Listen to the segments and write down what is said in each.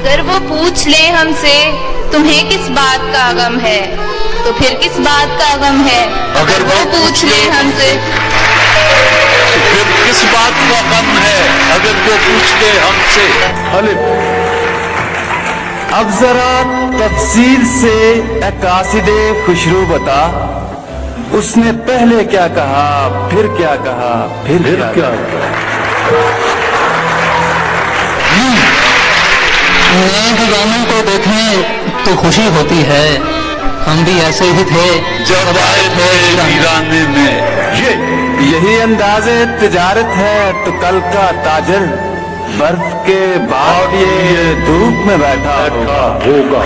अगर वो पूछ ले हमसे तुम्हें किस बात का गम है, तो फिर किस बात का गम है। अगर वो पूछ ले हमसे फिर किस बात का गम है, अगर वो पूछ ले हमसे। अब जरा तफसील से ए कासिदे खुशरू बता, उसने पहले क्या कहा, फिर क्या कहा, फिर क्या नए दीवानों को देखने तो खुशी होती है, हम भी ऐसे ही थे जब आए थे वीराने में। यही अंदाज़े तिजारत है तो कल का ताजर बर्फ के बाद ये धूप में बैठा होगा।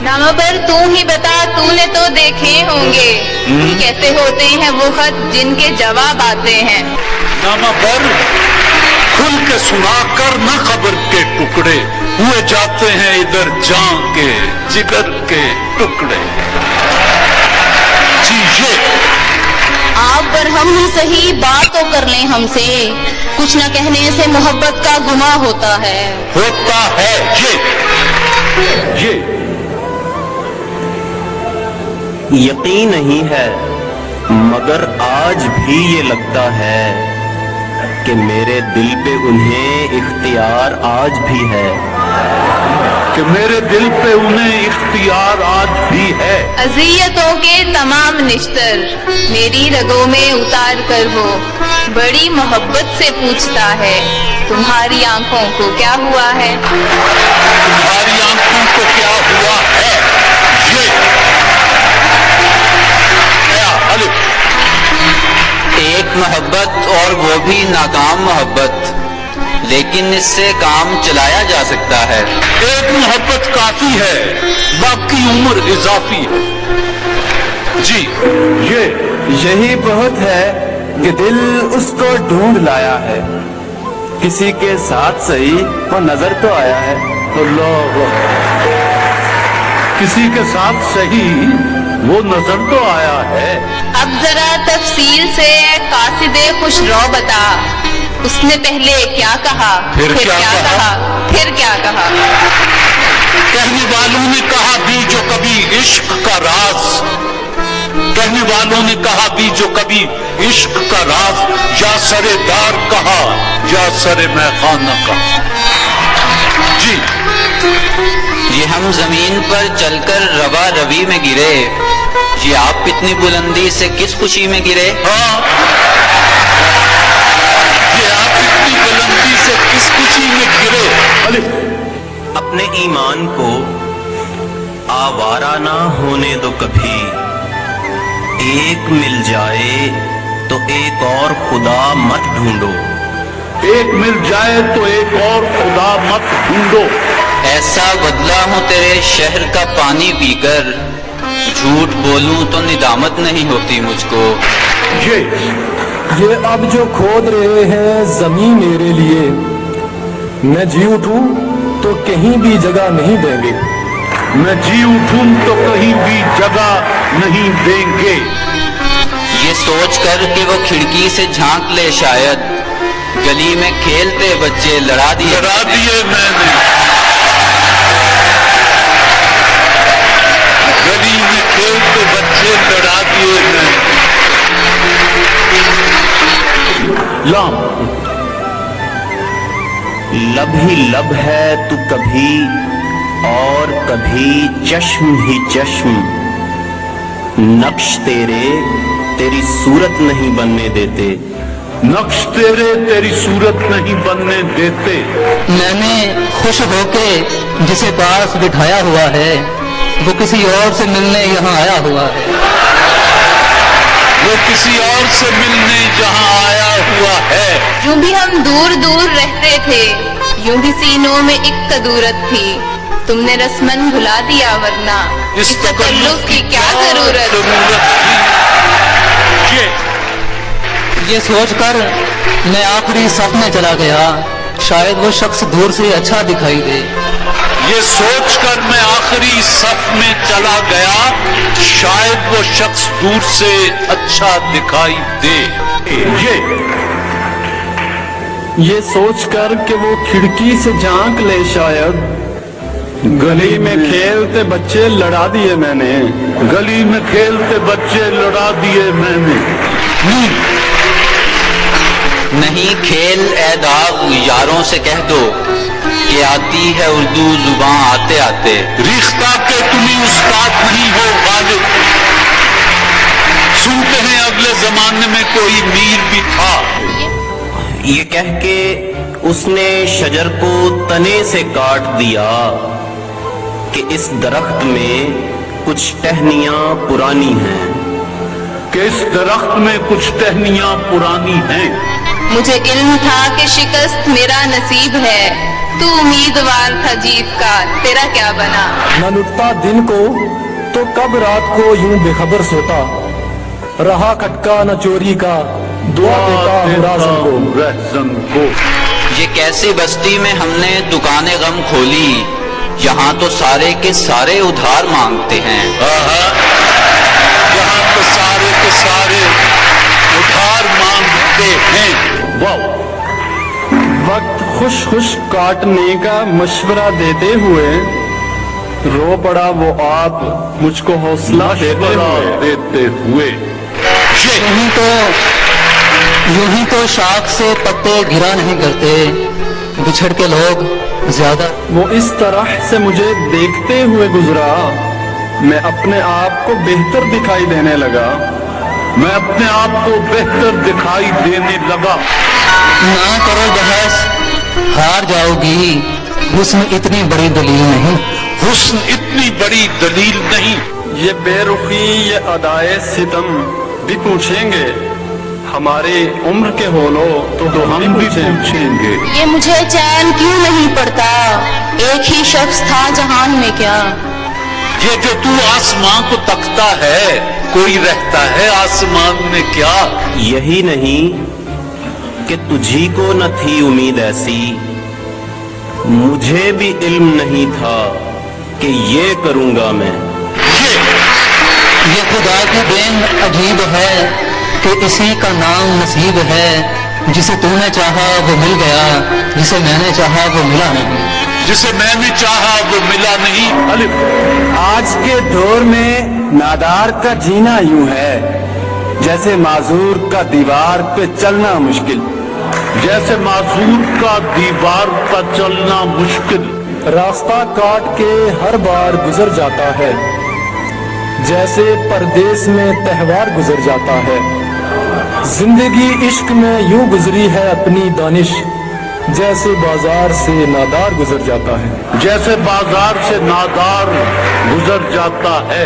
नामा पर तू ही बता, तूने तो देखे होंगे कैसे होते हैं वो खत जिनके जवाब आते हैं। नामा पर खुल के सुना कर न खबर के टुकड़े हुए जाते हैं इधर जान के जिगर के टुकड़े। जी ये आप पर हम ही सही बात तो कर लें हमसे, कुछ न कहने से मोहब्बत का गुमा होता है। ये यकीन नहीं है मगर आज भी ये लगता है कि मेरे दिल पे उन्हें इख्तियार आज भी है, कि मेरे दिल पे उन्हें इख्तियार आज भी है। अज़ियतों के तमाम निश्तर मेरी रगों में उतार कर वो बड़ी मोहब्बत से पूछता है, तुम्हारी आंखों को क्या हुआ है। तुम्हारी आंखों को क्या हुआ है। एक मोहब्बत और वो भी नाकाम मोहब्बत, लेकिन इससे काम चलाया जा सकता है। एक मोहब्बत काफी है, बाकी उम्र इजाफी है। जी यही बहुत है कि दिल उसको ढूंढ लाया है, किसी के साथ सही वो नजर तो आया है। किसी के साथ सही वो नजर तो आया है। अब जरा तफसील से कासिदे खुशरो बता, उसने पहले क्या कहा, फिर क्या कहा, फिर क्या कहा। कहने वालों ने कहा भी जो कभी इश्क का राज, कहने वालों ने कहा भी जो कभी इश्क का राज, या सरेदार कहा या सरे मैखाना कहा। जी ये हम जमीन पर चलकर रवा रवी में गिरे, ये आप इतनी बुलंदी से किस खुशी में गिरे। हाँ, ये आप इतनी बुलंदी से किस खुशी में गिरे। अपने ईमान को आवारा ना होने दो कभी, एक मिल जाए तो एक और खुदा मत ढूंढो। एक मिल जाए तो एक और खुदा मत ढूंढो। ऐसा बदला हूँ तेरे शहर का पानी पीकर, झूठ बोलूं तो निदामत नहीं होती मुझको। ये अब जो खोद रहे हैं जमीन मेरे लिए, मैं जी उठूं तो कहीं भी जगह नहीं देंगे। मैं जी उठूं तो कहीं भी जगह नहीं देंगे। ये सोच कर कि वो खिड़की से झांक ले शायद, गली में खेलते बच्चे लड़ा दिए मैंने, गली में खेलते बच्चे लड़ा दिए मैंने। लब ही लब है तू कभी और कभी चश्म ही चश्म, नक्श तेरी सूरत नहीं बनने देते। नक्श तेरी सूरत नहीं बनने देते। मैंने खुश होके जिसे पास बिठाया हुआ है, वो किसी और से मिलने यहाँ आया हुआ है। वो किसी और से मिलने जहाँ आया हुआ है। यूं भी हम दूर दूर रहते थे, यूं भी सीनों में एक कदूरत थी, तुमने रस्मन भुला दिया वरना इस तकल्लुफ की क्या जरूरत। ये सोचकर मैं आखिरी सफ में चला गया, शायद वो शख्स दूर से अच्छा दिखाई दे। ये सोचकर मैं आखिरी सफ में चला गया, शायद वो शख्स दूर से अच्छा दिखाई दे। ये सोचकर कि वो खिड़की से झांक ले शायद, गली में खेलते बच्चे लड़ा दिए मैंने, गली में खेलते बच्चे लड़ा दिए मैंने। नहीं खेल ए दाग यारों से कह दो कि आती है उर्दू जुबान आते आते। रिश्ता के तुम्ही उस्ताद नहीं हो गालिब। सुनते हैं अगले जमाने में कोई मीर भी था। ये कह के उसने शजर को तने से काट दिया कि इस दरख्त में कुछ टहनियां पुरानी हैं, कि इस दरख्त में कुछ टहनियां पुरानी हैं। मुझे इल्म था कि शिकस्त मेरा नसीब है, तू उम्मीदवार था जीत का, तेरा क्या बना। न लुटता दिन को तो कब रात को यूं बेखबर सोता, रहा खटका न चोरी का, दुआ देता हूँ रहसन को। ये कैसी बस्ती में हमने दुकानें गम खोली, यहाँ तो सारे के सारे उधार मांगते हैं। यहाँ तो सारे के सारे उधार मांगते हैं। वाह, वक्त खुश खुश काटने का मशवरा देते हुए रो पड़ा वो आप मुझको हौसला देते हुए। यूं ही तो शाख से पत्ते गिरा नहीं करते, बिछड़ के लोग ज्यादा। वो इस तरह से मुझे देखते हुए गुजरा, मैं अपने आप को बेहतर दिखाई देने लगा, मैं अपने आप को बेहतर दिखाई देने लगा। ना करो बहस, हार जाओगी, हुस्न इतनी बड़ी दलील नहीं। हुस्न इतनी बड़ी दलील नहीं। ये बेरुखी ये अदाए सितम भी पूछेंगे, हमारे उम्र के हो लो तो हम भी पूछेंगे। ये मुझे चैन क्यों नहीं पड़ता, एक ही शख्स था जहान में क्या। ये जो तू आसमां को तकता है, कोई रहता है आसमान में क्या। यही नहीं कि तुझी को न थी उम्मीद ऐसी, मुझे भी इल्म नहीं था कि ये करूंगा मैं। ये खुदा की देन अजीब है कि इसी का नाम नसीब है, जिसे तूने चाहा वो मिल गया, जिसे मैंने चाहा वो मिला नहीं। जिसे मैंने चाहा वो मिला नहीं। अलिफ। आज के दौर में नादार का जीना यूं है, जैसे माजूर का दीवार पे चलना मुश्किल। जैसे मासूर का दीवार पर चलना मुश्किल। रास्ता काट के हर बार गुजर जाता है, जैसे परदेस में त्योहार गुजर जाता है। जिंदगी इश्क में यूं गुजरी है अपनी दानिश, जैसे बाजार से नादार गुजर जाता है। जैसे बाजार से नादार गुजर जाता है।